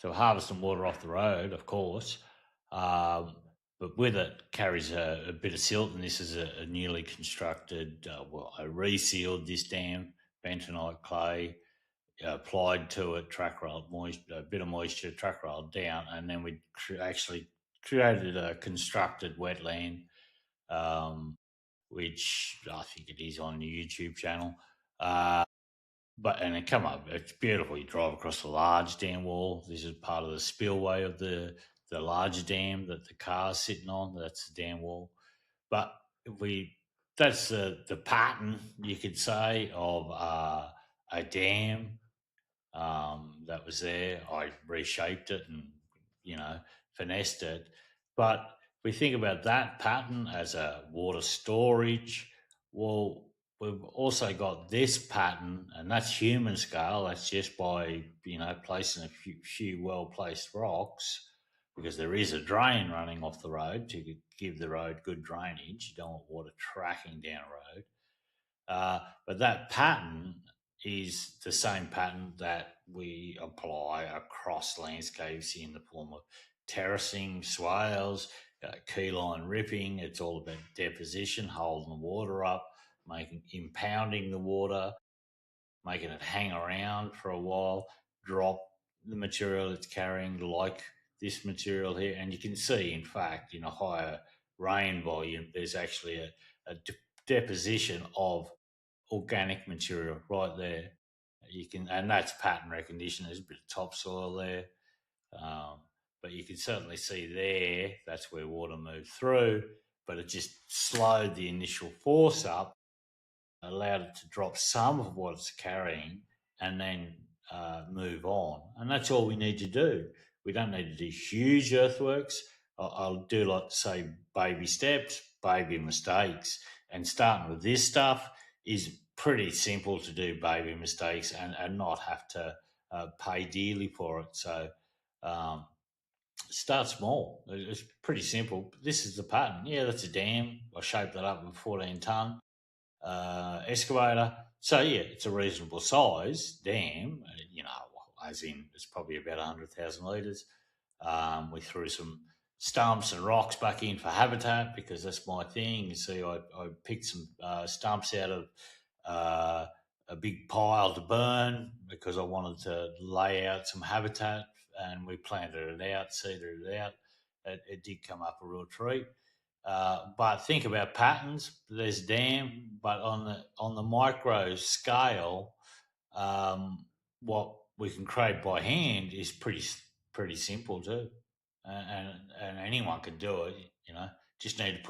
So harvesting water off the road, of course, um, but with it carries a bit of silt, and this is a newly constructed, I resealed this dam, bentonite clay, applied to it, track rolled a bit of moisture, track rolled down, and then we actually created a constructed wetland, um, which I think it is on the YouTube channel. But and it come up, it's beautiful. You drive across the large dam wall. This is part of the spillway of the larger dam that the car's sitting on. That's the dam wall. But if we that's the pattern, you could say, of a dam that was there. I reshaped it and finessed it. But we think about that pattern as a water storage. Well, we've also got this pattern, and that's human scale. That's just by placing a few well placed rocks, because there is a drain running off the road to give the road good drainage. You don't want water tracking down a road. But that pattern is the same pattern that we apply across landscapes in the form of terracing, swales, keyline ripping. It's all about deposition, holding the water up, impounding the water, making it hang around for a while, drop the material it's carrying, like this material here. And you can see, in fact, in a higher rain volume, there's actually a deposition of organic material right there. And that's pattern recognition. There's a bit of topsoil there, um, but you can certainly see there that's where water moved through. But it just slowed the initial force up, allowed it to drop some of what it's carrying, and then move on. And that's all we need to do. We don't need to do huge earthworks. I'll do, like, say, baby steps, baby mistakes. And starting with this stuff is pretty simple to do, baby mistakes, and not have to pay dearly for it. So um, start small. It's pretty simple. This is the pattern. Yeah, that's a dam. I shaped that up with 14 tonne excavator. So yeah, it's a reasonable size dam. As in it's probably about 100,000 litres. We threw some stumps and rocks back in for habitat, because that's my thing. You see, I picked some stumps out of a big pile to burn, because I wanted to lay out some habitat, and we planted it out, seeded it out. It did come up a real treat. But think about patterns. There's dam, but on the micro scale, what we can create by hand is pretty simple too, and anyone can do it. Just need to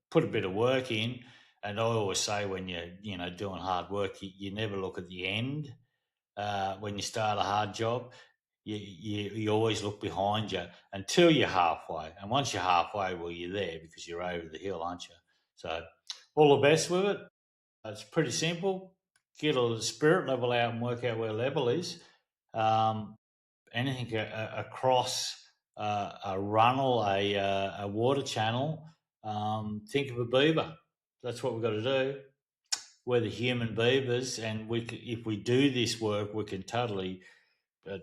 put a bit of work in. And I always say, when you're doing hard work, you never look at the end. When you start a hard job, you always look behind you until you're halfway. And once you're halfway, well, you're there, because you're over the hill, aren't you? So all the best with it. It's pretty simple. Get a spirit level out and work out where level is. Um, Anything across a runnel, a water channel, think of a beaver. That's what we've got to do. We're the human beavers, and if we do this work, we can totally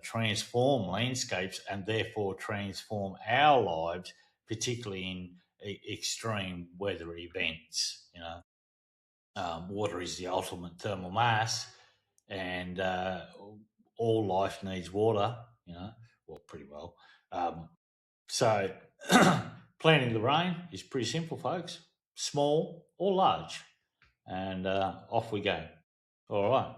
transform landscapes, and therefore transform our lives, particularly in extreme weather events. Water is the ultimate thermal mass, and all life needs water. Well, pretty well. So planning the rain is pretty simple, folks. Small or large, and off we go. All right.